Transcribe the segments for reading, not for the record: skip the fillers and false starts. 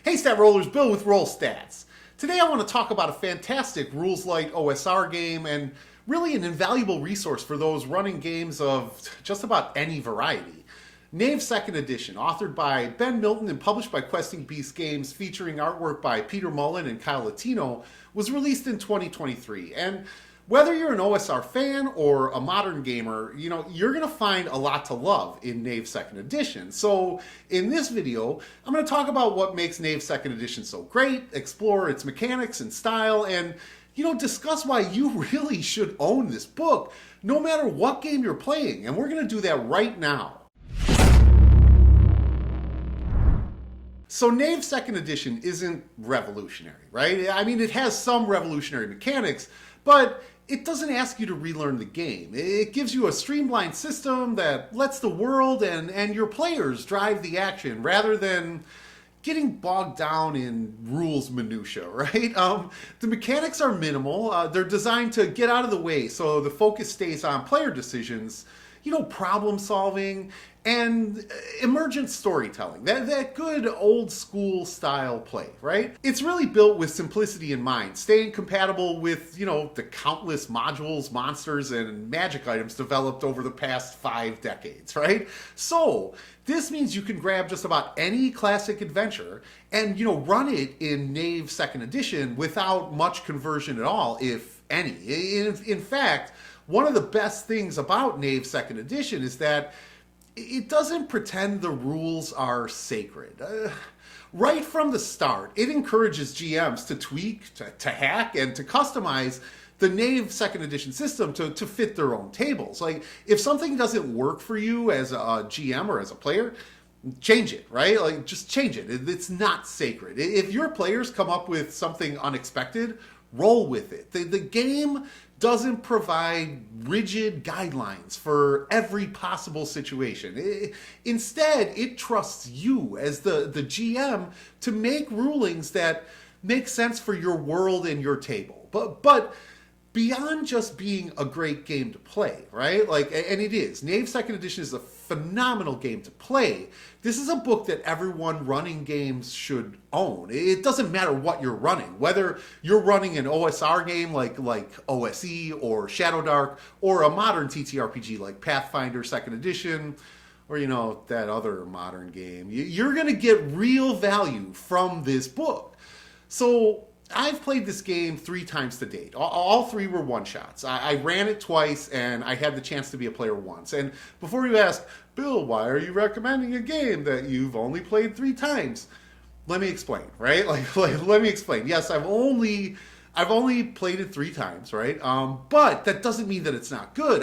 Hey Stat Rollers, Bill with Roll Stats. Today I want to talk about a fantastic rules light OSR game and really an invaluable resource for those running games of just about any variety. Knave 2nd Edition, authored by Ben Milton and published by Questing Beast Games, featuring artwork by Peter Mullen and Kyle Latino, was released in 2023. And whether you're an OSR fan or a modern gamer, you're going to find a lot to love in Knave 2nd Edition. So in this video, I'm going to talk about what makes Knave 2nd Edition so great, explore its mechanics and style, and discuss why you really should own this book, no matter what game you're playing. And we're going to do that right now. So Knave 2nd Edition isn't revolutionary, right? I mean, it has some revolutionary mechanics, but it doesn't ask you to relearn the game. It gives you a streamlined system that lets the world and your players drive the action rather than getting bogged down in rules minutia, right? The mechanics are minimal. They're designed to get out of the way so the focus stays on player decisions, problem solving, and emergent storytelling. That good old school style play, right? It's really built with simplicity in mind, staying compatible with, the countless modules, monsters, and magic items developed over the past 5 decades, right? So this means you can grab just about any classic adventure and, run it in Knave 2nd Edition without much conversion at all, if any. In fact, one of the best things about Knave 2nd Edition is that it doesn't pretend the rules are sacred. Right from the start, it encourages GMs to tweak, to hack, and to customize the Knave 2nd Edition system to fit their own tables. Like, if something doesn't work for you as a GM or as a player, change it, right? Like, just change it. It's not sacred. If your players come up with something unexpected, roll with it. The game doesn't provide rigid guidelines for every possible situation. Instead, it trusts you as the GM to make rulings that make sense for your world and your table. But beyond just being a great game to play, right? And it is. Knave 2nd Edition is a phenomenal game to play. This is a book that everyone running games should own. It doesn't matter what you're running, whether you're running an OSR game like OSE or Shadowdark, or a modern TTRPG like Pathfinder 2nd Edition, or that other modern game. You're going to get real value from this book. So I've played this game 3 times to date. All 3 were one-shots. I ran it twice, and I had the chance to be a player once. And before you ask, Bill, why are you recommending a game that you've only played 3 times? Let me explain, right? Let me explain. Yes, I've only played it 3 times, right? But that doesn't mean that it's not good.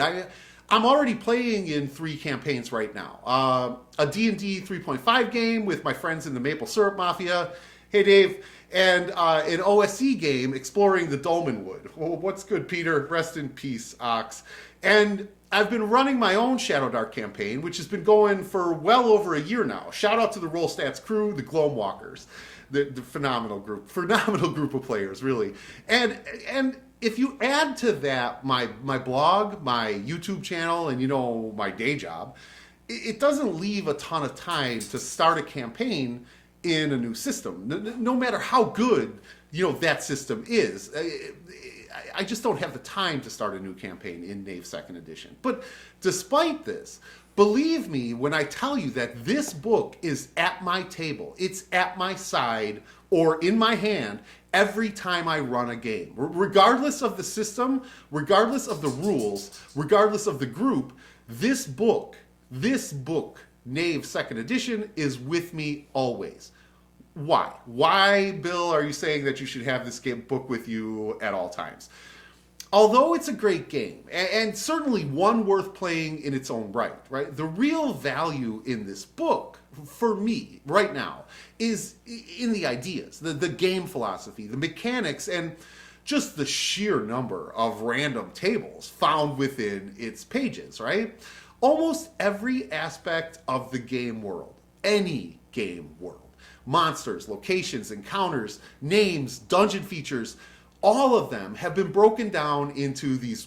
I'm already playing in 3 campaigns right now. A D&D 3.5 game with my friends in the Maple Syrup Mafia. Hey, Dave. And an OSE game exploring the Dolmenwood. Well, what's good, Peter? Rest in peace, Ox. And I've been running my own Shadowdark campaign, which has been going for well over a year now. Shout out to the Roll Stats crew, the Gloamwalkers. The phenomenal group of players, really. And if you add to that my blog, my YouTube channel, and my day job, it doesn't leave a ton of time to start a campaign in a new system, no matter how good that system is. I just don't have the time to start a new campaign in Knave 2nd Edition. But despite this, believe me when I tell you that this book is at my table, it's at my side or in my hand every time I run a game. Regardless of the system, regardless of the rules, regardless of the group, this book, Knave 2nd Edition, is with me always. Why? Why, Bill, are you saying that you should have this book with you at all times? Although it's a great game, and certainly one worth playing in its own right? The real value in this book, for me, right now, is in the ideas, the game philosophy, the mechanics, and just the sheer number of random tables found within its pages, right? Almost every aspect of the game world, any game world, monsters, locations, encounters, names, dungeon features, all of them have been broken down into these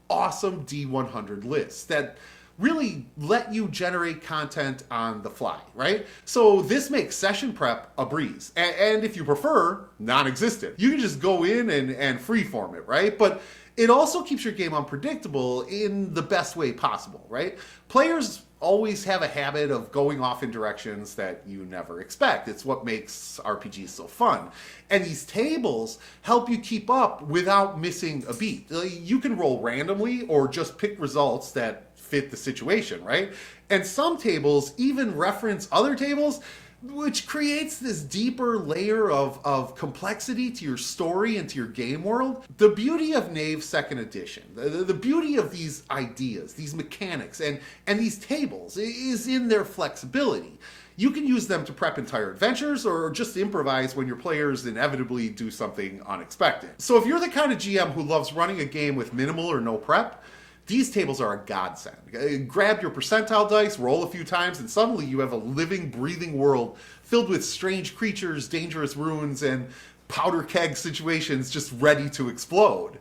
awesome D100 lists that really let you generate content on the fly, right? So this makes session prep a breeze. And if you prefer, non-existent. You can just go in and freeform it, right? But it also keeps your game unpredictable in the best way possible, right? Players always have a habit of going off in directions that you never expect. It's what makes RPGs so fun. And these tables help you keep up without missing a beat. You can roll randomly or just pick results that fit the situation, right? And some tables even reference other tables, which creates this deeper layer of complexity to your story and to your game world. The beauty of Knave 2nd Edition, the beauty of these ideas, these mechanics, and these tables is in their flexibility. You can use them to prep entire adventures or just improvise when your players inevitably do something unexpected. So if you're the kind of GM who loves running a game with minimal or no prep, these tables are a godsend. Grab your percentile dice, roll a few times, and suddenly you have a living, breathing world filled with strange creatures, dangerous ruins, and powder keg situations just ready to explode.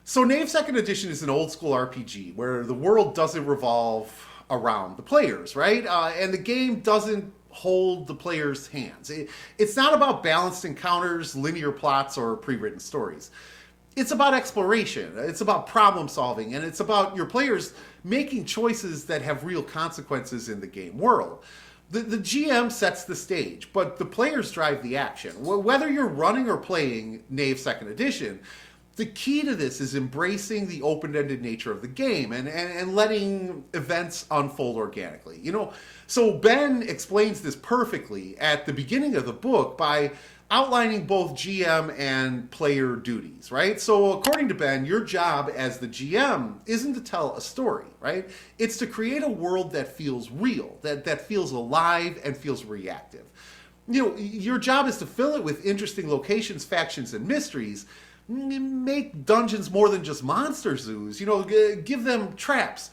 So Knave 2nd Edition is an old school RPG where the world doesn't revolve around the players, right? And the game doesn't hold the players' hands. It's not about balanced encounters, linear plots, or pre-written stories. It's about exploration, it's about problem solving, and it's about your players making choices that have real consequences in the game world. The GM sets the stage, but the players drive the action. Whether you're running or playing Knave 2nd Edition, the key to this is embracing the open-ended nature of the game and letting events unfold organically. So Ben explains this perfectly at the beginning of the book by outlining both GM and player duties, right? So according to Ben, your job as the GM isn't to tell a story, right? It's to create a world that feels real, that feels alive and feels reactive. Your job is to fill it with interesting locations, factions, and mysteries. Make dungeons more than just monster zoos, give them traps,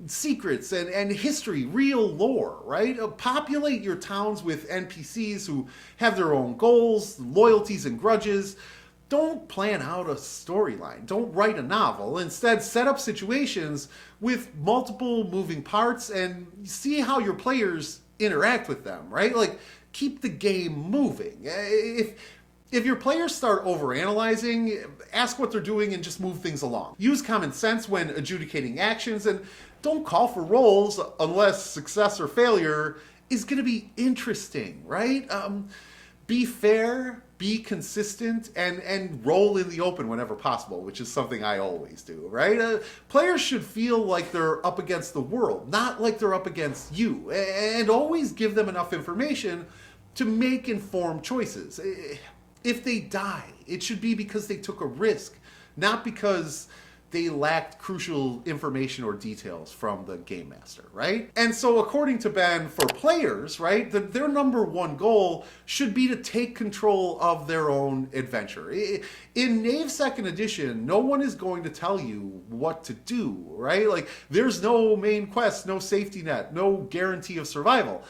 secrets, and history, real lore, right? Populate your towns with NPCs who have their own goals, loyalties, and grudges. Don't plan out a storyline. Don't write a novel. Instead, set up situations with multiple moving parts and see how your players interact with them, right? Like, keep the game moving. If your players start overanalyzing, ask what they're doing and just move things along. Use common sense when adjudicating actions, and don't call for rolls unless success or failure is going to be interesting, right? Be fair, be consistent, and roll in the open whenever possible, which is something I always do, right? Players should feel like they're up against the world, not like they're up against you, and always give them enough information to make informed choices. If they die, it should be because they took a risk, not because they lacked crucial information or details from the game master, right? And so according to Ben, for players, right, their number one goal should be to take control of their own adventure. In Knave 2nd Edition, no one is going to tell you what to do, right? Like, there's no main quest, no safety net, no guarantee of survival.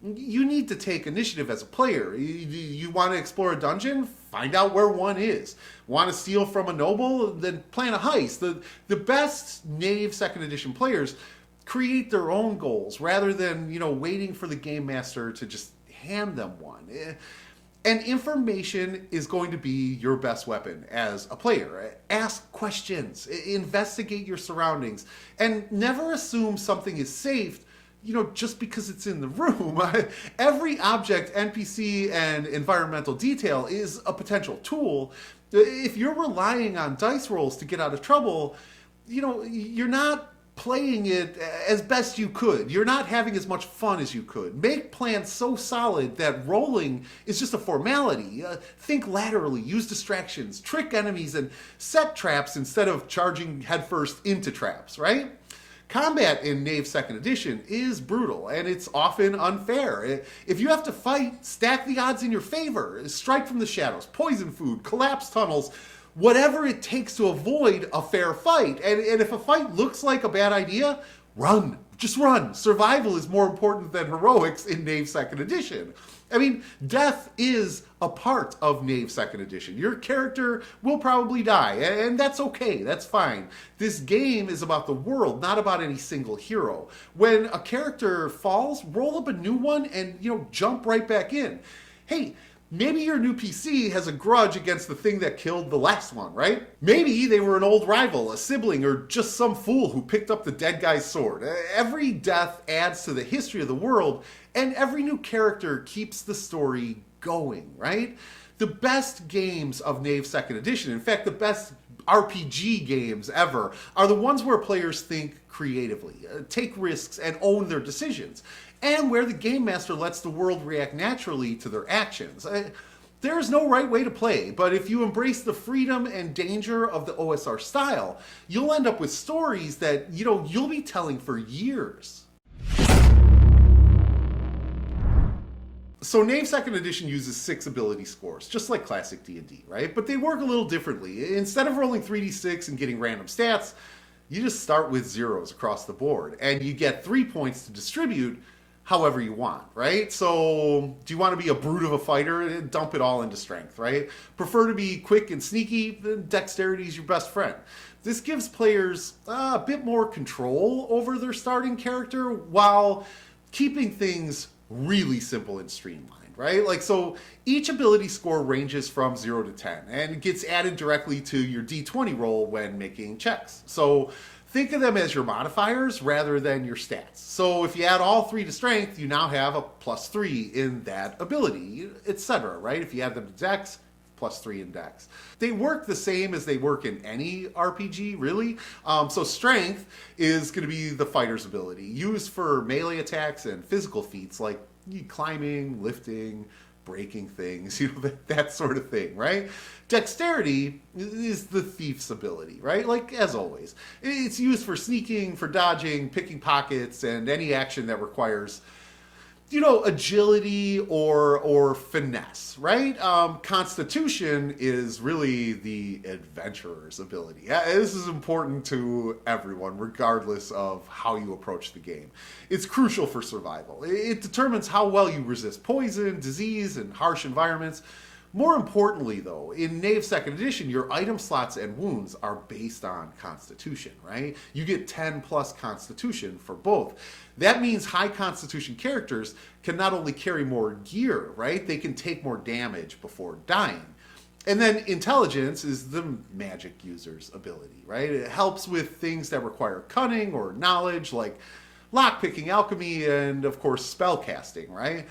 You need to take initiative as a player. You want to explore a dungeon? Find out where one is. Want to steal from a noble? Then plan a heist. The best Knave 2nd Edition players create their own goals rather than, waiting for the game master to just hand them one. And information is going to be your best weapon as a player. Ask questions, investigate your surroundings, and never assume something is safe just because it's in the room. Every object, NPC, and environmental detail is a potential tool. If you're relying on dice rolls to get out of trouble, you're not playing it as best you could. You're not having as much fun as you could. Make plans so solid that rolling is just a formality. Think laterally, use distractions, trick enemies, and set traps instead of charging headfirst into traps, right? Combat in Knave 2nd Edition is brutal, and it's often unfair. If you have to fight, stack the odds in your favor. Strike from the shadows, poison food, collapse tunnels, whatever it takes to avoid a fair fight. And if a fight looks like a bad idea, run. Just run. Survival is more important than heroics in Knave 2nd Edition. I mean, death is a part of Knave 2nd Edition. Your character will probably die, and that's okay. That's fine. This game is about the world, not about any single hero. When a character falls, roll up a new one and, jump right back in. Hey, maybe your new PC has a grudge against the thing that killed the last one, right? Maybe they were an old rival, a sibling, or just some fool who picked up the dead guy's sword. Every death adds to the history of the world, and every new character keeps the story going, right? The best games of Knave 2nd Edition, in fact, the best RPG games ever, are the ones where players think creatively, take risks, and own their decisions, and where the game master lets the world react naturally to their actions. There is no right way to play, but if you embrace the freedom and danger of the OSR style, you'll end up with stories that, you'll be telling for years. So Knave 2nd Edition uses 6 ability scores, just like classic D&D, right? But they work a little differently. Instead of rolling 3d6 and getting random stats, you just start with zeros across the board, and you get 3 points to distribute however you want, right? So do you want to be a brute of a fighter? Dump it all into strength, right? Prefer to be quick and sneaky? Then dexterity is your best friend. This gives players a bit more control over their starting character while keeping things really simple and streamlined, right? So each ability score ranges from 0 to 10 and gets added directly to your D20 roll when making checks. So think of them as your modifiers rather than your stats. So if you add all 3 to strength, you now have a +3 in that ability, etc., right? If you add them to dex, +3 in dex. They work the same as they work in any RPG, really. So strength is going to be the fighter's ability, used for melee attacks and physical feats like climbing, lifting, breaking things, that sort of thing, right? Dexterity is the thief's ability, right? As always. It's used for sneaking, for dodging, picking pockets, and any action that requires agility or finesse, right? Constitution is really the adventurer's ability. This is important to everyone, regardless of how you approach the game. It's crucial for survival. It determines how well you resist poison, disease, and harsh environments. More importantly, though, in Knave 2nd Edition, your item slots and wounds are based on Constitution, right? You get 10 plus Constitution for both. That means high Constitution characters can not only carry more gear, right? They can take more damage before dying. And then Intelligence is the magic user's ability, right? It helps with things that require cunning or knowledge, like lockpicking, alchemy, and of course, spellcasting, right?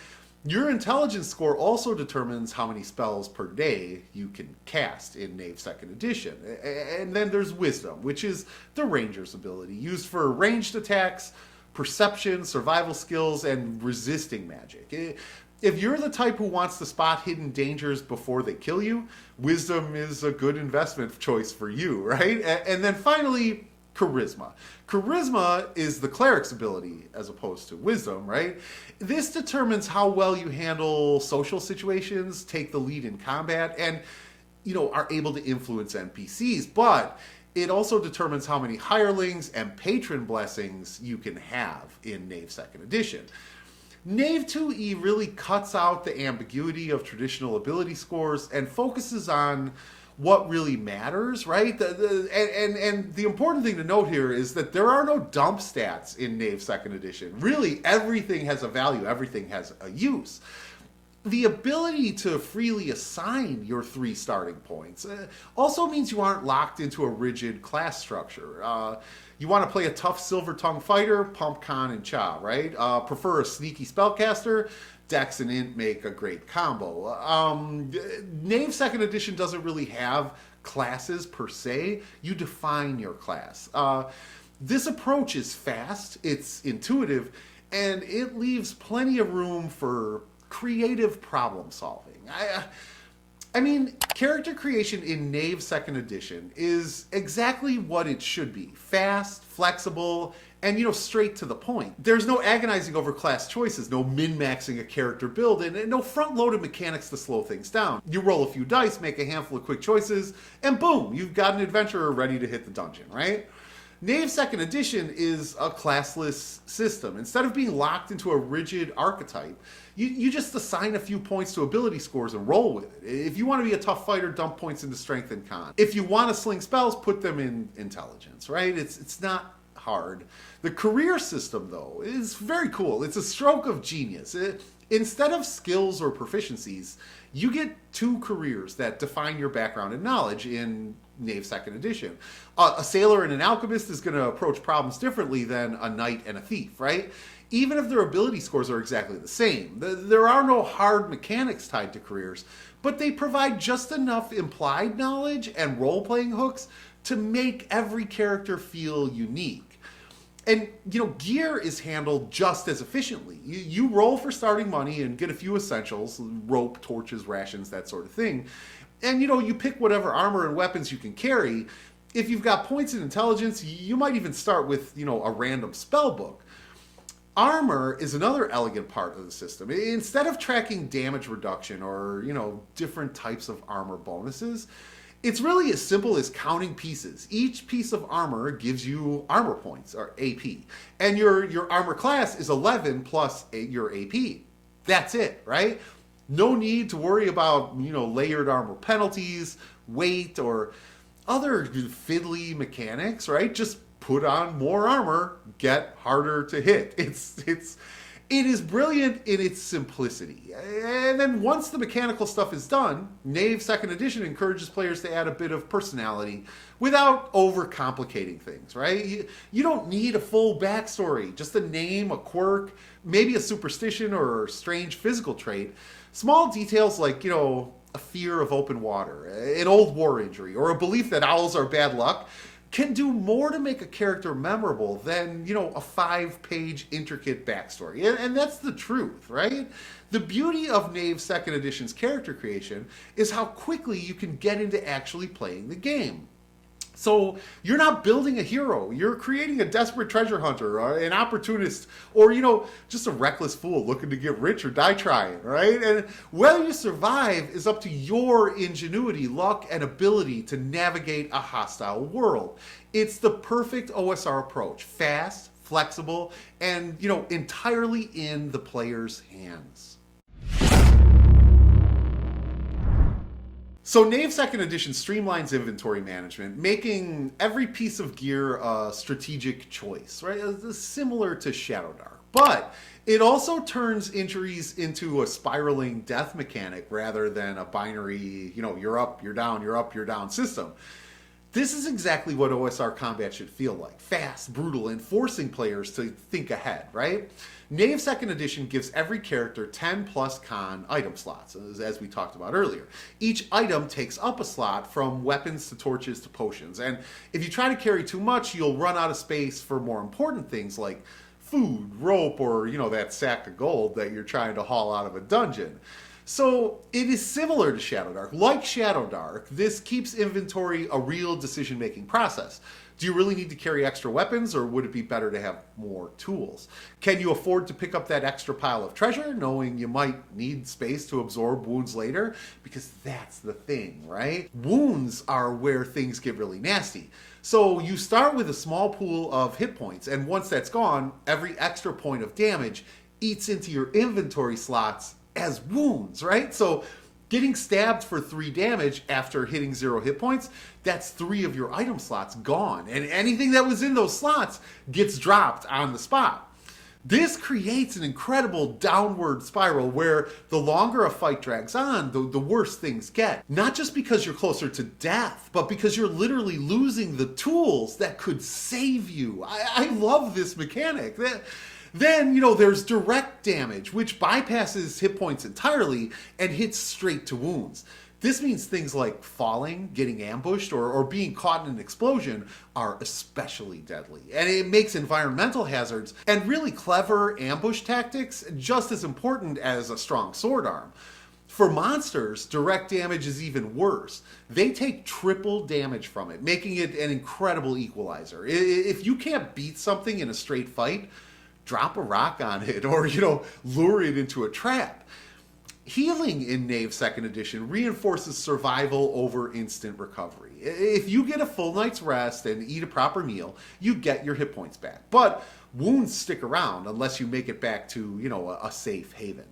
Your intelligence score also determines how many spells per day you can cast in Knave 2nd Edition. And then there's wisdom, which is the ranger's ability, used for ranged attacks, perception, survival skills, and resisting magic. If you're the type who wants to spot hidden dangers before they kill you, wisdom is a good investment choice for you, right? And then finally, charisma. Charisma is the cleric's ability as opposed to wisdom, right? This determines how well you handle social situations, take the lead in combat, and are able to influence NPCs, but it also determines how many hirelings and patron blessings you can have in Knave 2nd Edition. Knave 2e really cuts out the ambiguity of traditional ability scores and focuses on what really matters, right? And the important thing to note here is that there are no dump stats in Knave 2nd Edition. Really, everything has a value, everything has a use. The ability to freely assign your 3 starting points also means you aren't locked into a rigid class structure. You want to play a tough silver tongue fighter, pump con and cha, right? Prefer a sneaky spellcaster, dex and int make a great combo. Knave 2nd Edition doesn't really have classes per se. You define your class. This approach is fast, it's intuitive, and it leaves plenty of room for creative problem solving. I mean, character creation in Knave 2nd Edition is exactly what it should be. Fast, flexible, and straight to the point. There's no agonizing over class choices, no min-maxing a character build, and no front-loaded mechanics to slow things down. You roll a few dice, make a handful of quick choices, and boom, you've got an adventurer ready to hit the dungeon, right? Knave 2nd Edition is a classless system. Instead of being locked into a rigid archetype, you just assign a few points to ability scores and roll with it. If you want to be a tough fighter, dump points into strength and con. If you want to sling spells, put them in intelligence, right? It's not hard. The career system, though, is very cool. It's a stroke of genius. Instead of skills or proficiencies, you get 2 careers that define your background and knowledge in Knave 2nd Edition. A sailor and an alchemist is going to approach problems differently than a knight and a thief, right? Even if their ability scores are exactly the same. There are no hard mechanics tied to careers, but they provide just enough implied knowledge and role-playing hooks to make every character feel unique. And, gear is handled just as efficiently. You roll for starting money and get a few essentials, rope, torches, rations, that sort of thing. And, you pick whatever armor and weapons you can carry. If you've got points in intelligence, you might even start with, a random spell book. Armor is another elegant part of the system. Instead of tracking damage reduction or, different types of armor bonuses, it's really as simple as counting pieces. Each piece of armor gives you armor points, or AP. And your armor class is 11 plus your AP. That's it, right? No need to worry about, layered armor penalties, weight, or other fiddly mechanics, right? Just put on more armor, get harder to hit. It is brilliant in its simplicity. And then once the mechanical stuff is done, Knave 2nd Edition encourages players to add a bit of personality without overcomplicating things, right? You don't need a full backstory, just a name, a quirk, maybe a superstition or a strange physical trait. Small details like, a fear of open water, an old war injury, or a belief that owls are bad luck can do more to make a character memorable than, a 5-page intricate backstory. And that's the truth, right? The beauty of Knave 2nd Edition's character creation is how quickly you can get into actually playing the game. So you're not building a hero, you're creating a desperate treasure hunter, or an opportunist, or, just a reckless fool looking to get rich or die trying, right? And whether you survive is up to your ingenuity, luck, and ability to navigate a hostile world. It's the perfect OSR approach, fast, flexible, and, entirely in the player's hands. So Knave 2nd Edition streamlines inventory management, making every piece of gear a strategic choice, right? Similar to Shadowdark. But it also turns injuries into a spiraling death mechanic rather than a binary, you're up, you're down, you're up, you're down system. This is exactly what OSR combat should feel like. Fast, brutal, and forcing players to think ahead, right? Knave 2nd Edition gives every character 10 plus con item slots, as we talked about earlier. Each item takes up a slot from weapons to torches to potions. And if you try to carry too much, you'll run out of space for more important things like food, rope, or, that sack of gold that you're trying to haul out of a dungeon. So it is similar to Shadowdark. Like Shadowdark, this keeps inventory a real decision-making process. Do you really need to carry extra weapons, or would it be better to have more tools? Can you afford to pick up that extra pile of treasure, knowing you might need space to absorb wounds later? Because that's the thing, right? Wounds are where things get really nasty. So you start with a small pool of hit points, and once that's gone, every extra point of damage eats into your inventory slots as wounds, right? So getting stabbed for 3 damage after hitting 0 hit points, that's 3 of your item slots gone. And anything that was in those slots gets dropped on the spot. This creates an incredible downward spiral where the longer a fight drags on, the worse things get. Not just because you're closer to death, but because you're literally losing the tools that could save you. I love this mechanic. Then, there's direct damage, which bypasses hit points entirely and hits straight to wounds. This means things like falling, getting ambushed, or being caught in an explosion are especially deadly. And it makes environmental hazards and really clever ambush tactics just as important as a strong sword arm. For monsters, direct damage is even worse. They take triple damage from it, making it an incredible equalizer. If you can't beat something in a straight fight, drop a rock on it or, lure it into a trap. Healing in Knave 2nd Edition reinforces survival over instant recovery. If you get a full night's rest and eat a proper meal, you get your hit points back. But wounds stick around unless you make it back to, a safe haven.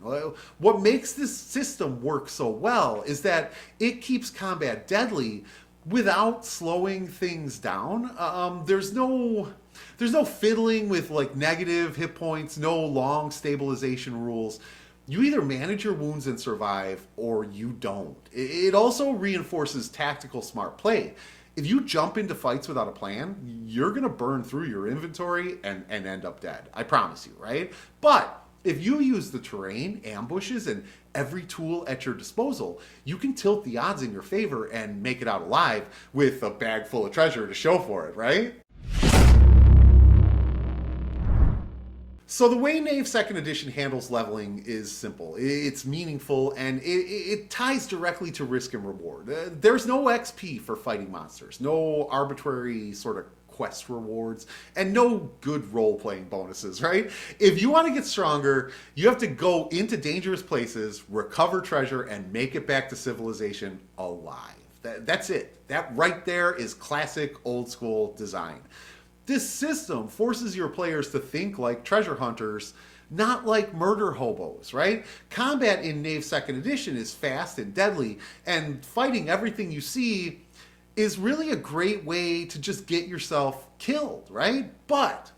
What makes this system work so well is that it keeps combat deadly without slowing things down. There's no fiddling with like negative hit points, no long stabilization rules. You either manage your wounds and survive, or you don't. It also reinforces tactical smart play. If you jump into fights without a plan, you're going to burn through your inventory and end up dead. I promise you, right? But if you use the terrain, ambushes, and every tool at your disposal, you can tilt the odds in your favor and make it out alive with a bag full of treasure to show for it, right? So the way Knave 2nd Edition handles leveling is simple. It's meaningful, and it ties directly to risk and reward. There's no XP for fighting monsters, no arbitrary sort of quest rewards, and no good role-playing bonuses, right? If you want to get stronger, you have to go into dangerous places, recover treasure, and make it back to civilization alive. That's it. That right there is classic old-school design. This system forces your players to think like treasure hunters, not like murder hobos, right? Combat in Knave 2nd Edition is fast and deadly, and fighting everything you see is really a great way to just get yourself killed, right? But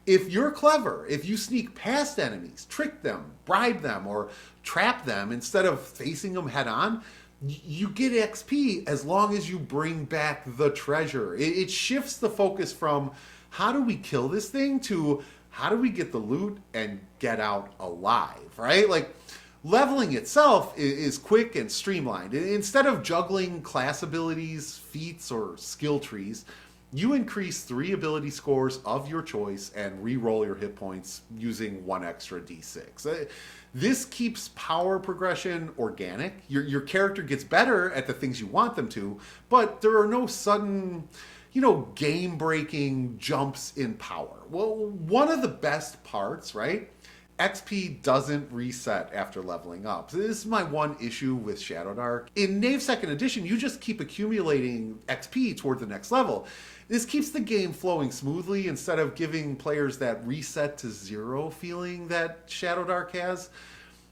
if you're clever, if you sneak past enemies, trick them, bribe them, or trap them instead of facing them head on, you get XP as long as you bring back the treasure. It shifts the focus from how do we kill this thing to how do we get the loot and get out alive, right? Like, leveling itself is quick and streamlined. Instead of juggling class abilities, feats, or skill trees, you increase 3 ability scores of your choice and re-roll your hit points using 1 extra d6. This keeps power progression organic. Your character gets better at the things you want them to, but there are no sudden, game-breaking jumps in power. Well, one of the best parts, right? XP doesn't reset after leveling up. This is my one issue with Shadowdark. In Knave 2nd Edition, you just keep accumulating XP toward the next level. This keeps the game flowing smoothly instead of giving players that reset to 0 feeling that Shadowdark has.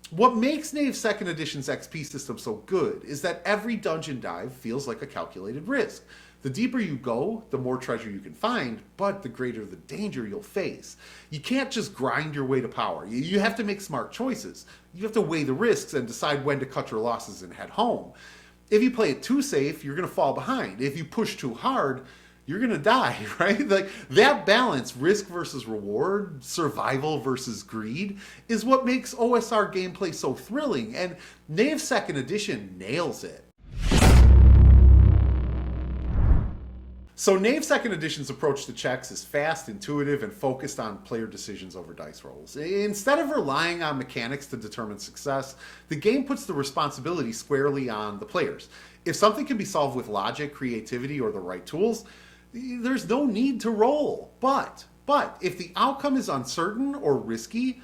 What makes Knave 2nd Edition's XP system so good is that every dungeon dive feels like a calculated risk. The deeper you go, the more treasure you can find, but the greater the danger you'll face. You can't just grind your way to power. You have to make smart choices. You have to weigh the risks and decide when to cut your losses and head home. If you play it too safe, you're going to fall behind. If you push too hard, you're going to die, right? Like, that balance, risk versus reward, survival versus greed, is what makes OSR gameplay so thrilling, and Knave 2nd Edition nails it. So Knave 2nd Edition's approach to checks is fast, intuitive, and focused on player decisions over dice rolls. Instead of relying on mechanics to determine success, the game puts the responsibility squarely on the players. If something can be solved with logic, creativity, or the right tools, there's no need to roll. But if the outcome is uncertain or risky,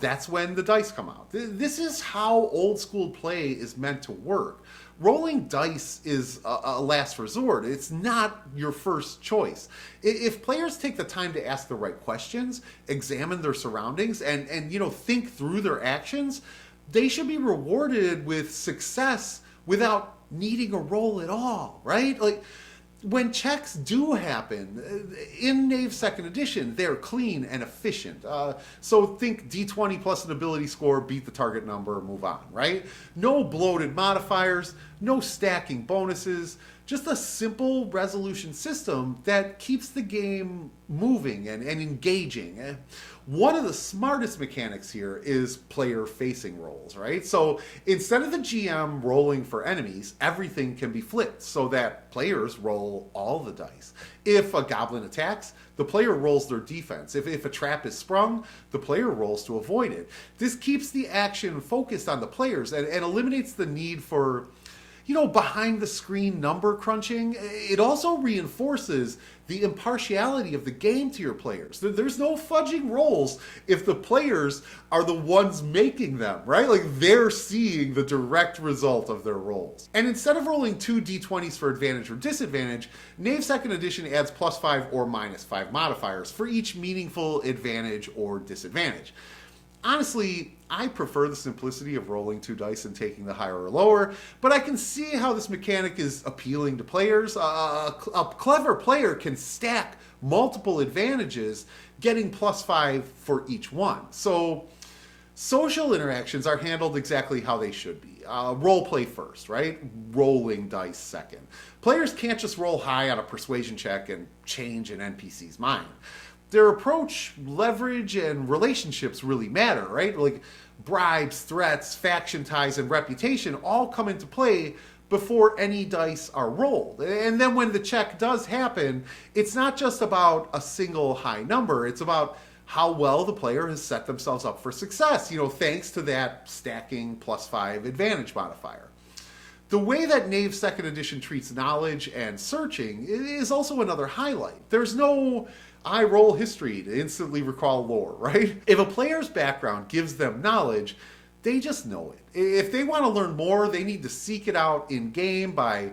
that's when the dice come out. This is how old school play is meant to work. Rolling dice is a last resort. It's not your first choice. If players take the time to ask the right questions, examine their surroundings, and think through their actions, they should be rewarded with success without needing a roll at all, right? Like, when checks do happen, in Knave 2nd Edition, they're clean and efficient. So think D20 plus an ability score, beat the target number, move on, right? No bloated modifiers, no stacking bonuses, just a simple resolution system that keeps the game moving and engaging. One of the smartest mechanics here is player-facing rolls, right? So instead of the GM rolling for enemies, everything can be flipped so that players roll all the dice. If a goblin attacks, the player rolls their defense. If a trap is sprung, the player rolls to avoid it. This keeps the action focused on the players and eliminates the need for behind the screen number crunching. It also reinforces the impartiality of the game to your players. There's no fudging rolls if the players are the ones making them, right? Like, they're seeing the direct result of their rolls. And instead of rolling 2 d20s for advantage or disadvantage, Knave 2nd Edition adds +5 or -5 modifiers for each meaningful advantage or disadvantage. Honestly, I prefer the simplicity of rolling 2 dice and taking the higher or lower, but I can see how this mechanic is appealing to players. A clever player can stack multiple advantages, getting +5 for each one. So social interactions are handled exactly how they should be. Role play first, right? Rolling dice second. Players can't just roll high on a persuasion check and change an NPC's mind. Their approach, leverage, and relationships really matter, right? Like, bribes, threats, faction ties, and reputation all come into play before any dice are rolled. And then when the check does happen, it's not just about a single high number, it's about how well the player has set themselves up for success, thanks to that stacking +5 advantage modifier. The way that Knave 2nd Edition treats knowledge and searching is also another highlight. There's no I roll history to instantly recall lore, right? If a player's background gives them knowledge, they just know it. If they want to learn more, they need to seek it out in game by,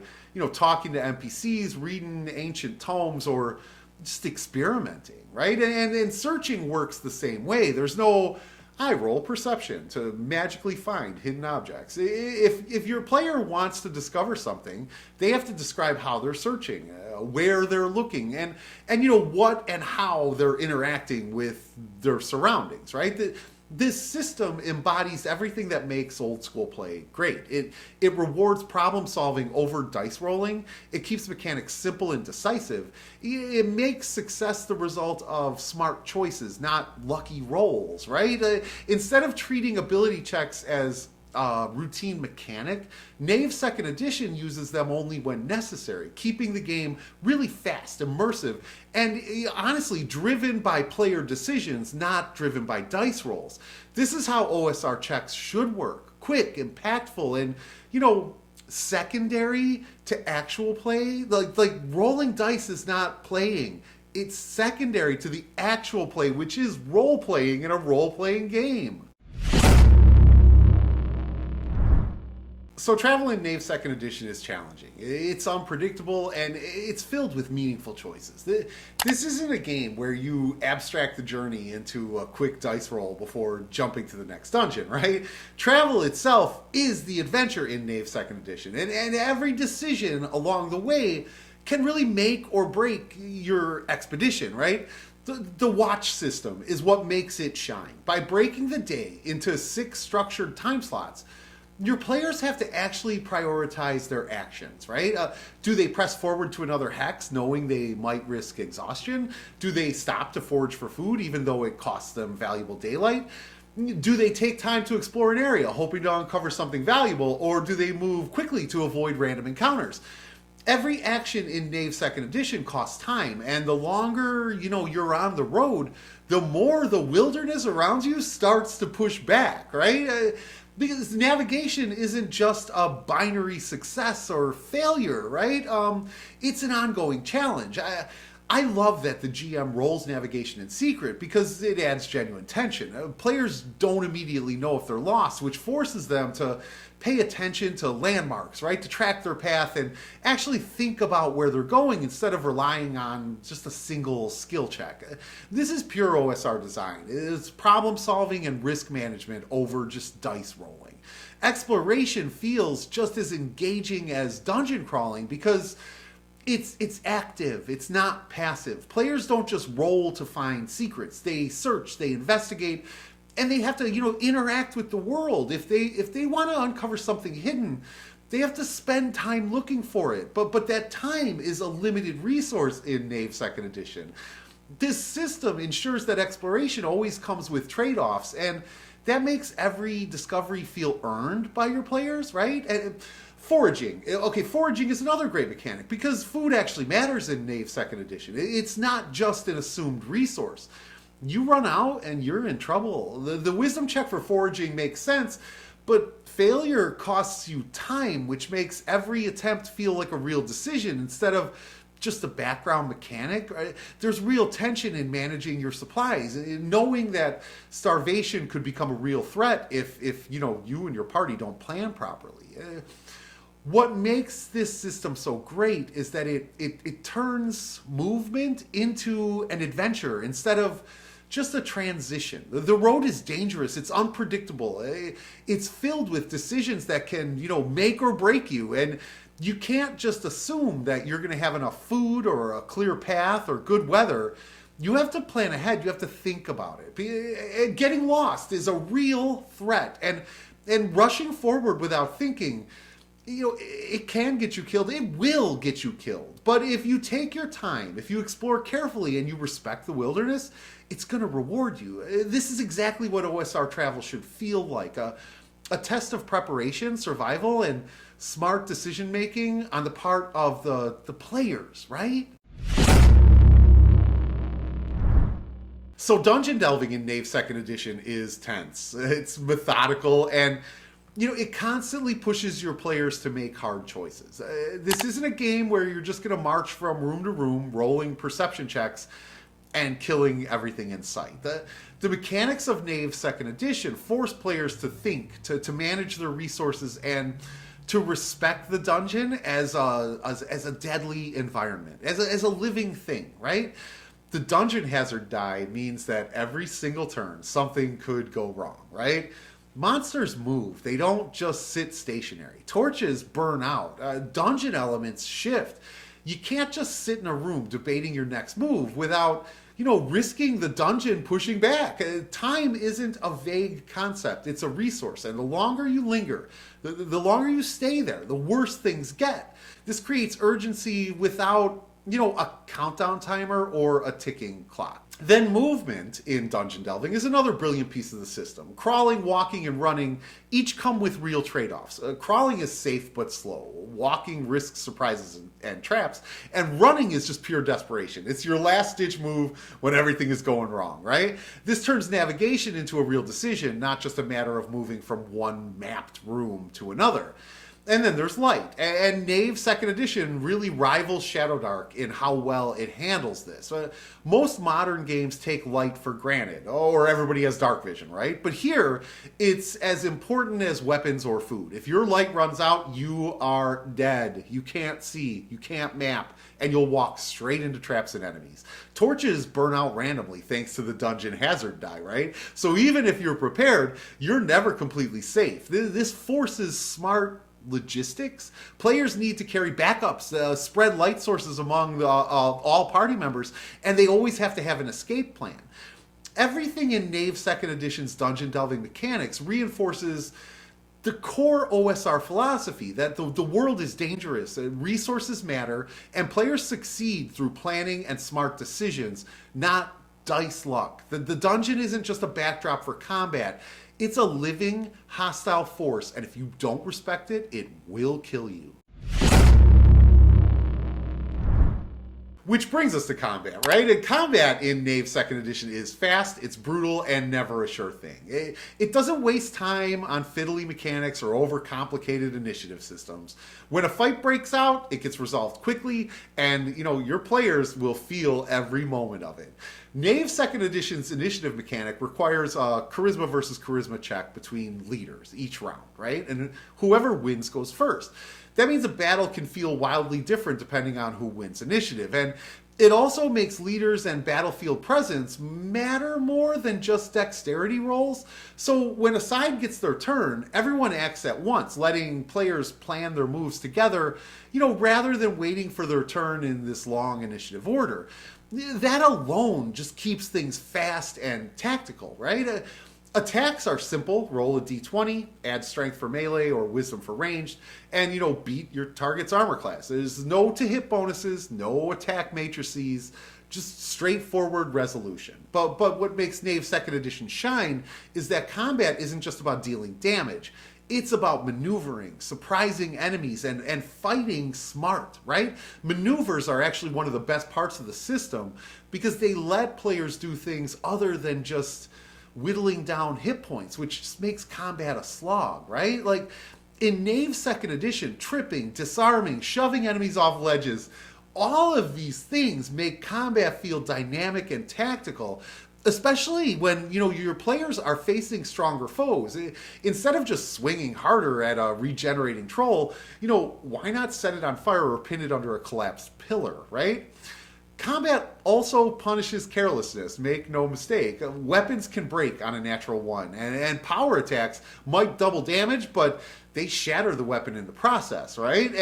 talking to NPCs, reading ancient tomes, or just experimenting, right? And searching works the same way. There's no I roll perception to magically find hidden objects. If your player wants to discover something, they have to describe how they're searching, where they're looking, and what and how they're interacting with their surroundings, right? This system embodies everything that makes old school play great. It rewards problem solving over dice rolling. It keeps mechanics simple and decisive. It makes success the result of smart choices, not lucky rolls, right? Instead of treating ability checks as routine mechanic, Knave 2nd Edition uses them only when necessary, keeping the game really fast, immersive, and honestly driven by player decisions, not driven by dice rolls. This is how OSR checks should work: quick, impactful, and secondary to actual play. Like rolling dice is not playing. It's secondary to the actual play, which is role playing in a role playing game. So travel in Knave 2nd Edition is challenging. It's unpredictable, and it's filled with meaningful choices. This isn't a game where you abstract the journey into a quick dice roll before jumping to the next dungeon, right? Travel itself is the adventure in Knave 2nd Edition, and every decision along the way can really make or break your expedition, right? The watch system is what makes it shine. By breaking the day into 6 structured time slots, your players have to actually prioritize their actions, right? Do they press forward to another hex knowing they might risk exhaustion? Do they stop to forage for food even though it costs them valuable daylight? Do they take time to explore an area hoping to uncover something valuable, or do they move quickly to avoid random encounters? Every action in Knave 2nd Edition costs time, and the longer you're on the road, the more the wilderness around you starts to push back, right? Because navigation isn't just a binary success or failure, right? It's an ongoing challenge. I love that the GM rolls navigation in secret because it adds genuine tension. Players don't immediately know if they're lost, which forces them to pay attention to landmarks, right? To track their path and actually think about where they're going instead of relying on just a single skill check. This is pure OSR design. It's problem solving and risk management over just dice rolling. Exploration feels just as engaging as dungeon crawling because it's active, it's not passive. Players don't just roll to find secrets. They search, they investigate, and they have to, interact with the world. If they want to uncover something hidden, they have to spend time looking for it. But that time is a limited resource in Knave 2nd Edition. This system ensures that exploration always comes with trade-offs, and that makes every discovery feel earned by your players, right? And foraging. Okay, foraging is another great mechanic because food actually matters in Knave 2nd Edition. It's not just an assumed resource. You run out and you're in trouble. The wisdom check for foraging makes sense, But failure costs you time, which makes every attempt feel like a real decision instead of just a background mechanic. Right? There's real tension in managing your supplies, knowing that starvation could become a real threat if you and your party don't plan properly. What makes this system so great is that it turns movement into an adventure instead of just a transition. The road is dangerous. It's unpredictable. It's filled with decisions that can, make or break you. And you can't just assume that you're going to have enough food or a clear path or good weather. You have to plan ahead. You have to think about it. Getting lost is a real threat. And rushing forward without thinking, it can get you killed. It will get you killed. But if you take your time, if you explore carefully and you respect the wilderness, it's going to reward you. This is exactly what OSR travel should feel like. A test of preparation, survival, and smart decision making on the part of the players, right? So dungeon delving in Knave 2nd Edition is tense. It's methodical, and it constantly pushes your players to make hard choices. This isn't a game where you're just going to march from room to room, rolling perception checks, and killing everything in sight. The mechanics of Knave 2nd Edition force players to think, to manage their resources, and to respect the dungeon as a deadly environment, as a living thing, right? The dungeon hazard die means that every single turn, something could go wrong, right? Monsters move. They don't just sit stationary. Torches burn out. Dungeon elements shift. You can't just sit in a room debating your next move without, risking the dungeon pushing back. Time isn't a vague concept. It's a resource. And the longer you linger, the longer you stay there, the worse things get. This creates urgency without, a countdown timer or a ticking clock. Then movement in dungeon delving is another brilliant piece of the system. Crawling, walking, and running each come with real trade-offs. Crawling is safe but slow. Walking risks surprises and traps. And running is just pure desperation. It's your last-ditch move when everything is going wrong, right? This turns navigation into a real decision, not just a matter of moving from one mapped room to another. And then there's light. And Knave 2nd Edition really rivals Shadowdark in how well it handles this. Most modern games take light for granted, or everybody has dark vision, right? But here, it's as important as weapons or food. If your light runs out, you are dead. You can't see, you can't map, and you'll walk straight into traps and enemies. Torches burn out randomly thanks to the dungeon hazard die, right? So even if you're prepared, you're never completely safe. This forces smart logistics. Players need to carry backups, spread light sources among all party members, and they always have to have an escape plan. Everything in Knave 2nd Edition's dungeon delving mechanics reinforces the core OSR philosophy that the world is dangerous, resources matter, and players succeed through planning and smart decisions, not dice luck. The dungeon isn't just a backdrop for combat. It's a living, hostile force, and if you don't respect it, it will kill you. Which brings us to combat, right? And combat in Knave 2nd Edition is fast, it's brutal, and never a sure thing. It doesn't waste time on fiddly mechanics or overcomplicated initiative systems. When a fight breaks out, it gets resolved quickly, and your players will feel every moment of it. Knave 2nd Edition's initiative mechanic requires a charisma versus charisma check between leaders each round, right? And whoever wins goes first. That means a battle can feel wildly different depending on who wins initiative. And it also makes leaders and battlefield presence matter more than just dexterity rolls. So when a side gets their turn, everyone acts at once, letting players plan their moves together, rather than waiting for their turn in this long initiative order. That alone just keeps things fast and tactical, right? Attacks are simple. Roll a d20, add strength for melee or wisdom for ranged, and beat your target's armor class. There's no to hit bonuses, no attack matrices, just straightforward resolution. But what makes Knave 2nd Edition shine is that combat isn't just about dealing damage. It's about maneuvering, surprising enemies, and fighting smart, right? Maneuvers are actually one of the best parts of the system because they let players do things other than just whittling down hit points, which just makes combat a slog, right? Like in Knave 2nd Edition, tripping, disarming, shoving enemies off ledges, all of these things make combat feel dynamic and tactical, especially when, your players are facing stronger foes. Instead of just swinging harder at a regenerating troll, why not set it on fire or pin it under a collapsed pillar, right? Combat also punishes carelessness, make no mistake. Weapons can break on a natural one, and power attacks might double damage, but they shatter the weapon in the process, right?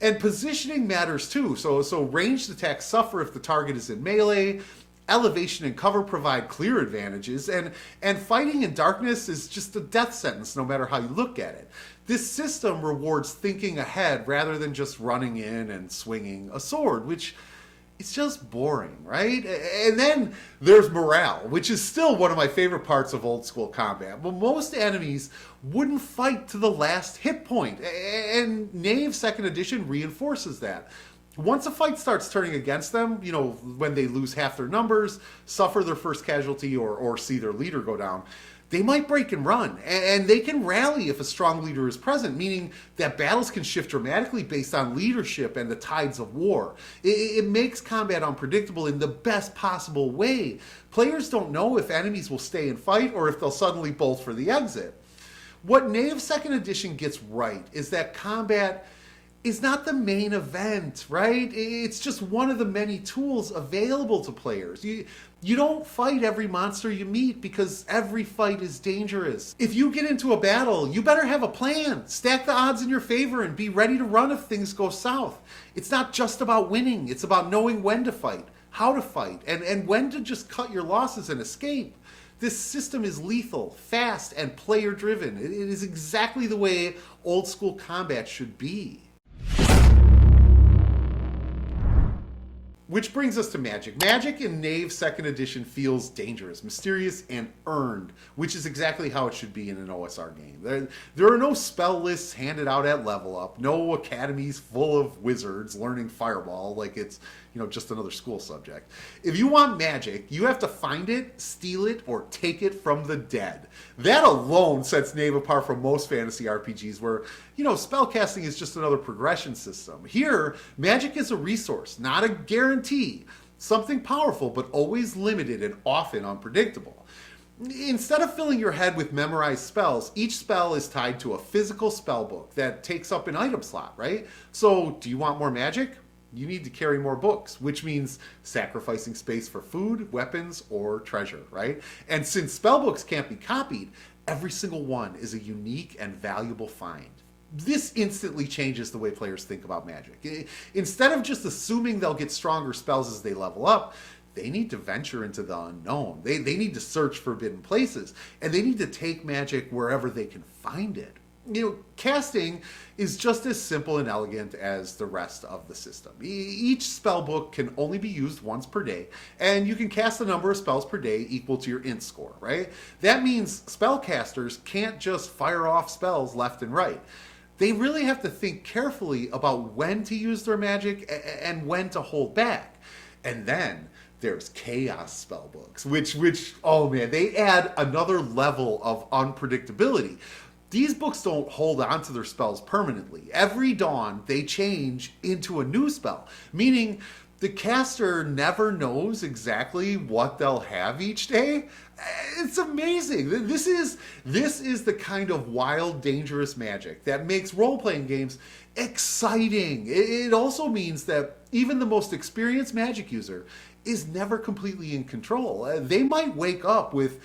And positioning matters too. So ranged attacks suffer if the target is in melee. Elevation and cover provide clear advantages, and fighting in darkness is just a death sentence no matter how you look at it. This system rewards thinking ahead rather than just running in and swinging a sword, which it's just boring, right? And then there's morale, which is still one of my favorite parts of old school combat. But most enemies wouldn't fight to the last hit point, and Knave 2nd Edition reinforces that. Once a fight starts turning against them, when they lose half their numbers, suffer their first casualty, or see their leader go down, they might break and run, and they can rally if a strong leader is present, meaning that battles can shift dramatically based on leadership and the tides of war. It makes combat unpredictable in the best possible way. Players don't know if enemies will stay and fight or if they'll suddenly bolt for the exit. What Knave 2nd Edition gets right is that combat is not the main event, right? It's just one of the many tools available to players. You don't fight every monster you meet because every fight is dangerous. If you get into a battle, you better have a plan. Stack the odds in your favor and be ready to run if things go south. It's not just about winning. It's about knowing when to fight, how to fight, and when to just cut your losses and escape. This system is lethal, fast, and player-driven. It is exactly the way old school combat should be. Which brings us to magic. Magic in Knave 2nd Edition feels dangerous, mysterious, and earned, which is exactly how it should be in an OSR game. There are no spell lists handed out at level up, no academies full of wizards learning fireball like it's just another school subject. If you want magic, you have to find it, steal it, or take it from the dead. That alone sets Knave apart from most fantasy RPGs where, spellcasting is just another progression system. Here, magic is a resource, not a guarantee. Something powerful, but always limited and often unpredictable. Instead of filling your head with memorized spells, each spell is tied to a physical spell book that takes up an item slot, right? So, do you want more magic? You need to carry more books, which means sacrificing space for food, weapons, or treasure, right? And since spellbooks can't be copied, every single one is a unique and valuable find. This instantly changes the way players think about magic. Instead of just assuming they'll get stronger spells as they level up, they need to venture into the unknown. They need to search forbidden places, and they need to take magic wherever they can find it. Casting is just as simple and elegant as the rest of the system. Each spell book can only be used once per day, and you can cast the number of spells per day equal to your int score, right? That means spellcasters can't just fire off spells left and right. They really have to think carefully about when to use their magic and when to hold back. And then there's chaos spellbooks, which oh man, they add another level of unpredictability. These books don't hold on to their spells permanently. Every dawn, they change into a new spell, meaning the caster never knows exactly what they'll have each day. It's amazing. This is the kind of wild, dangerous magic that makes role-playing games exciting. It also means that even the most experienced magic user is never completely in control. They might wake up with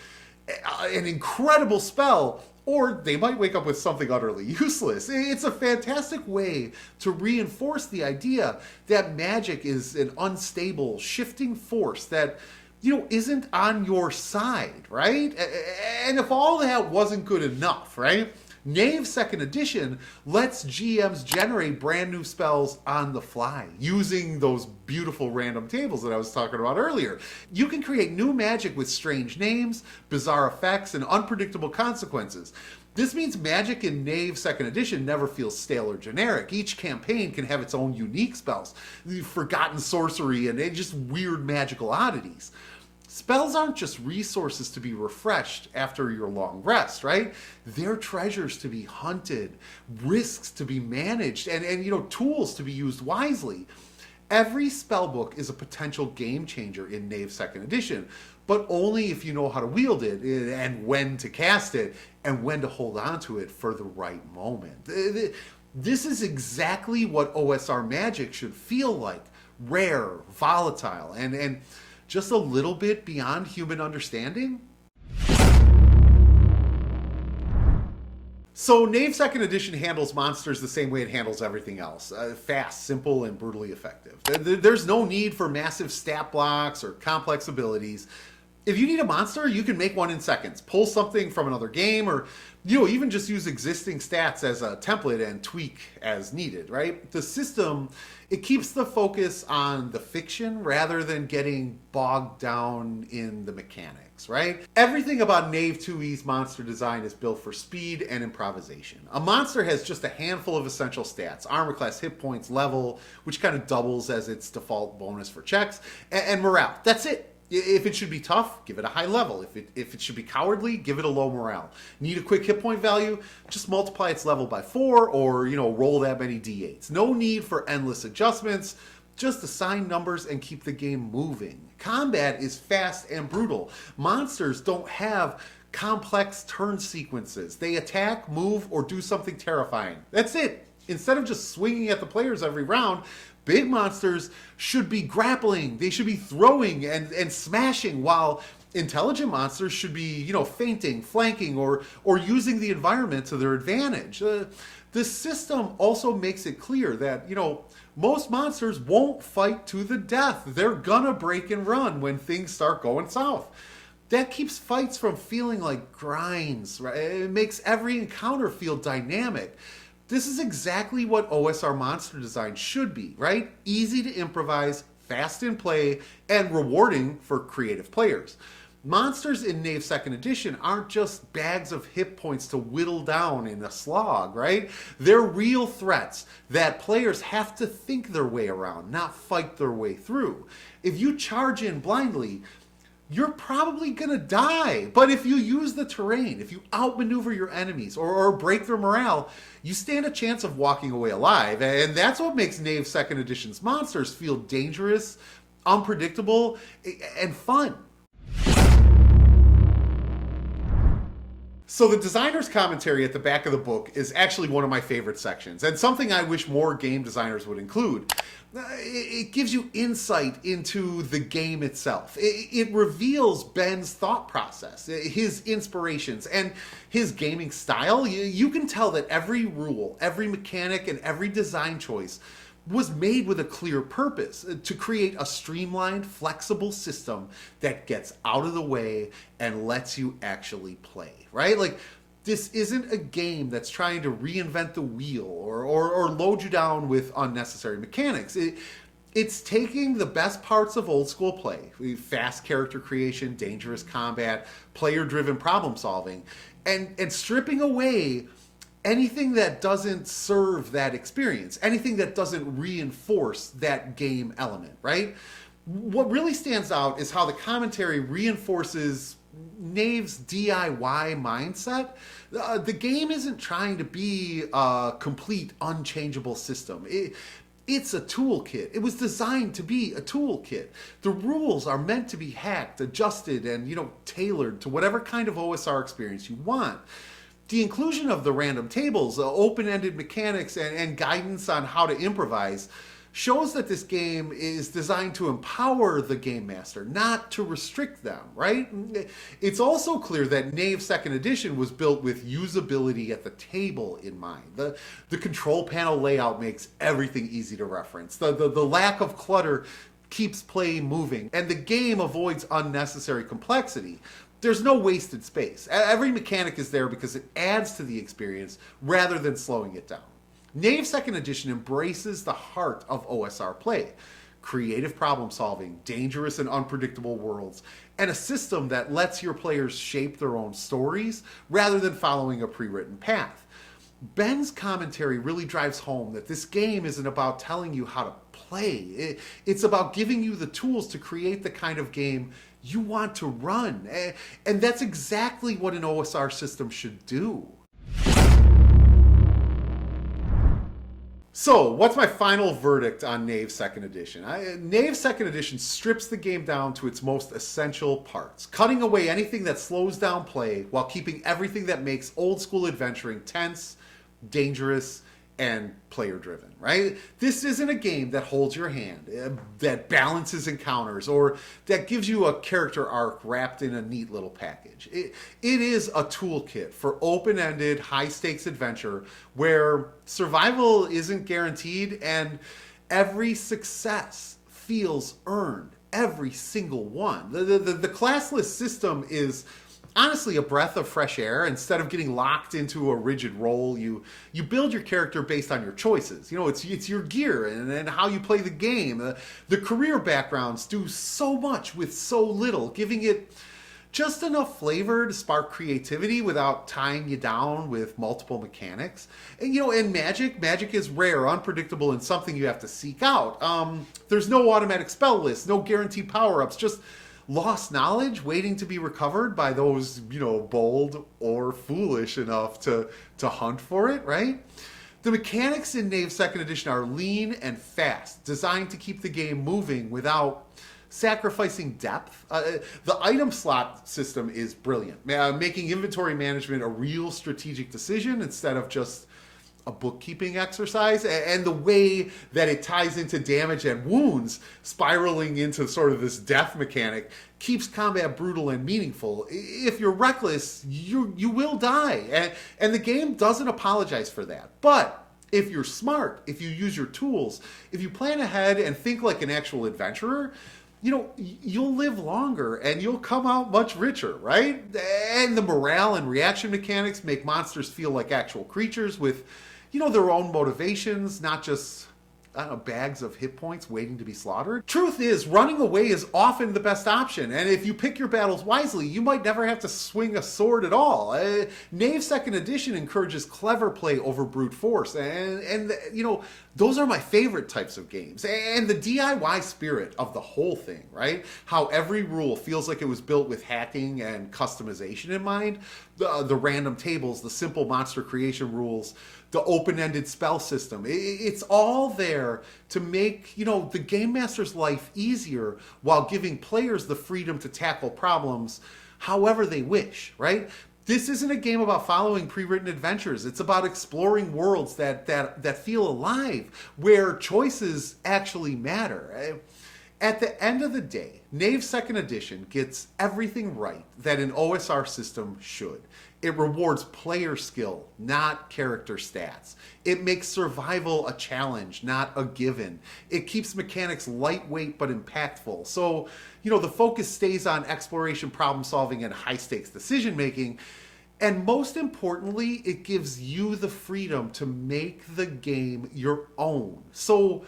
an incredible spell, or they might wake up with something utterly useless. It's a fantastic way to reinforce the idea that magic is an unstable, shifting force that, isn't on your side, right? And if all that wasn't good enough, right? Knave 2nd Edition lets GMs generate brand new spells on the fly using those beautiful random tables that I was talking about earlier. You can create new magic with strange names, bizarre effects, and unpredictable consequences. This means magic in Knave 2nd Edition never feels stale or generic. Each campaign can have its own unique spells, forgotten sorcery, and just weird magical oddities. Spells aren't just resources to be refreshed after your long rest, right? They're treasures to be hunted, risks to be managed, and tools to be used wisely. Every spellbook is a potential game changer in Knave 2nd Edition, but only if you know how to wield it and when to cast it and when to hold on to it for the right moment. This is exactly what OSR magic should feel like. Rare, volatile, and just a little bit beyond human understanding. So Knave 2nd Edition handles monsters the same way it handles everything else. Fast, simple, and brutally effective. There's no need for massive stat blocks or complex abilities. If you need a monster, you can make one in seconds. Pull something from another game, or even just use existing stats as a template and tweak as needed, right? The system, it keeps the focus on the fiction rather than getting bogged down in the mechanics, right? Everything about Knave 2e's monster design is built for speed and improvisation. A monster has just a handful of essential stats: armor class, hit points, level, which kind of doubles as its default bonus for checks, and morale. That's it. If it should be tough, give it a high level. If it should be cowardly, give it a low morale. Need a quick hit point value? Just multiply its level by 4, or roll that many d8s. No need for endless adjustments. Just assign numbers and keep the game moving. Combat is fast and brutal. Monsters don't have complex turn sequences. They attack, move, or do something terrifying. That's it. Instead of just swinging at the players every round, big monsters should be grappling. They should be throwing and smashing, while intelligent monsters should be, feinting, flanking, or using the environment to their advantage. The system also makes it clear that, most monsters won't fight to the death. They're gonna break and run when things start going south. That keeps fights from feeling like grinds, right? It makes every encounter feel dynamic. This is exactly what OSR monster design should be, right? Easy to improvise, fast in play, and rewarding for creative players. Monsters in Knave 2nd Edition aren't just bags of hit points to whittle down in a slog, right? They're real threats that players have to think their way around, not fight their way through. If you charge in blindly, you're probably gonna die. But if you use the terrain, if you outmaneuver your enemies or break their morale, you stand a chance of walking away alive. And that's what makes Knave 2nd Edition's monsters feel dangerous, unpredictable, and fun. So the designer's commentary at the back of the book is actually one of my favorite sections, and something I wish more game designers would include. It gives you insight into the game itself. It reveals Ben's thought process, his inspirations, and his gaming style. You can tell that every rule, every mechanic, and every design choice was made with a clear purpose: to create a streamlined, flexible system that gets out of the way and lets you actually play, right? Like, this isn't a game that's trying to reinvent the wheel or load you down with unnecessary mechanics. It's taking the best parts of old school play, fast character creation, dangerous combat, player-driven problem solving, and stripping away anything that doesn't serve that experience, anything that doesn't reinforce that game element, right? What really stands out is how the commentary reinforces Knave's DIY mindset. The game isn't trying to be a complete, unchangeable system. It's a toolkit. It was designed to be a toolkit. The rules are meant to be hacked, adjusted, and tailored to whatever kind of OSR experience you want. The inclusion of the random tables, open-ended mechanics, and guidance on how to improvise shows that this game is designed to empower the game master, not to restrict them, right? It's also clear that Knave 2nd Edition was built with usability at the table in mind. The control panel layout makes everything easy to reference. The lack of clutter keeps play moving, and the game avoids unnecessary complexity. There's no wasted space. Every mechanic is there because it adds to the experience rather than slowing it down. Knave 2nd Edition embraces the heart of OSR play: creative problem solving, dangerous and unpredictable worlds, and a system that lets your players shape their own stories rather than following a pre-written path. Ben's commentary really drives home that this game isn't about telling you how to play. It's about giving you the tools to create the kind of game you want to run. And that's exactly what an OSR system should do. So, what's my final verdict on Knave 2nd Edition? Knave 2nd Edition strips the game down to its most essential parts, cutting away anything that slows down play while keeping everything that makes old school adventuring tense, dangerous, and player-driven, right? This isn't a game that holds your hand, that balances encounters, or that gives you a character arc wrapped in a neat little package. It is a toolkit for open-ended, high-stakes adventure where survival isn't guaranteed and every success feels earned, every single one. The classless system is honestly a breath of fresh air. Instead of getting locked into a rigid role, you build your character based on your choices. It's your gear and how you play the game. The career backgrounds do so much with so little, giving it just enough flavor to spark creativity without tying you down with multiple mechanics. And magic is rare, unpredictable, and something you have to seek out. There's no automatic spell list, no guaranteed power-ups, just lost knowledge waiting to be recovered by those, bold or foolish enough to hunt for it, right? The mechanics in Knave 2nd Edition are lean and fast, designed to keep the game moving without sacrificing depth. The item slot system is brilliant, making inventory management a real strategic decision instead of just a bookkeeping exercise, and the way that it ties into damage and wounds, spiraling into sort of this death mechanic, keeps combat brutal and meaningful. If you're reckless, you will die, and the game doesn't apologize for that. But if you're smart, if you use your tools, if you plan ahead and think like an actual adventurer, you'll live longer and you'll come out much richer, right? And the morale and reaction mechanics make monsters feel like actual creatures with their own motivations, not just bags of hit points waiting to be slaughtered. Truth is, running away is often the best option, and if you pick your battles wisely, you might never have to swing a sword at all. Knave 2nd Edition encourages clever play over brute force, and those are my favorite types of games. And the DIY spirit of the whole thing, right? How every rule feels like it was built with hacking and customization in mind. The random tables, the simple monster creation rules, the open-ended spell system. It's all there to make, the game master's life easier while giving players the freedom to tackle problems however they wish, right? This isn't a game about following pre-written adventures. It's about exploring worlds that feel alive, where choices actually matter. At the end of the day, Knave 2nd Edition gets everything right that an OSR system should. It rewards player skill, not character stats. It makes survival a challenge, not a given. It keeps mechanics lightweight but impactful. So, the focus stays on exploration, problem solving, and high stakes decision making. And most importantly, it gives you the freedom to make the game your own. So,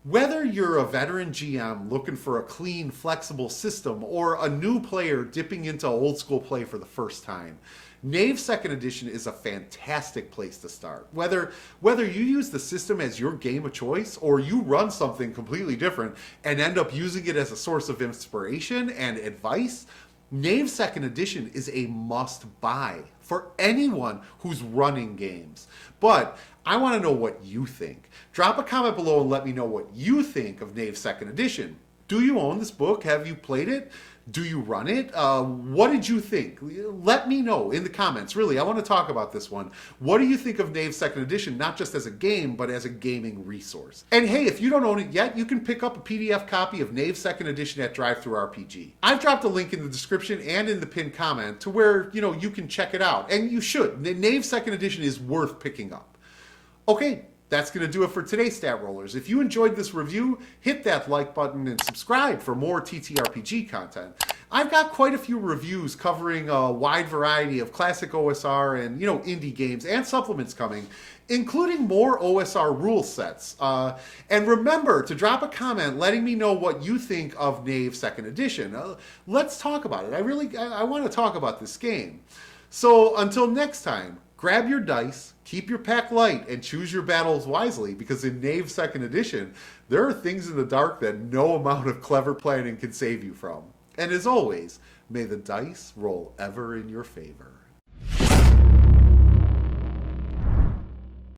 whether you're a veteran GM looking for a clean, flexible system or a new player dipping into old school play for the first time, Knave 2nd Edition is a fantastic place to start. Whether you use the system as your game of choice or you run something completely different and end up using it as a source of inspiration and advice, Knave 2nd Edition is a must-buy for anyone who's running games. But I want to know what you think. Drop a comment below and let me know what you think of Knave 2nd Edition. Do you own this book? Have you played it? Do you run it? What did you think? Let me know in the comments. Really, I want to talk about this one. What do you think of Knave 2nd Edition, not just as a game, but as a gaming resource? And hey, if you don't own it yet, you can pick up a PDF copy of Knave 2nd Edition at DriveThruRPG. I've dropped a link in the description and in the pinned comment to where, you can check it out. And you should. Knave 2nd Edition is worth picking up. Okay, that's going to do it for today's Stat Rollers. If you enjoyed this review, hit that like button and subscribe for more TTRPG content. I've got quite a few reviews covering a wide variety of classic OSR and, indie games and supplements coming, including more OSR rule sets. And remember to drop a comment letting me know what you think of Knave 2nd Edition. Let's talk about it. I want to talk about this game. So until next time, grab your dice, keep your pack light, and choose your battles wisely, because in Knave 2nd Edition, there are things in the dark that no amount of clever planning can save you from. And as always, may the dice roll ever in your favor.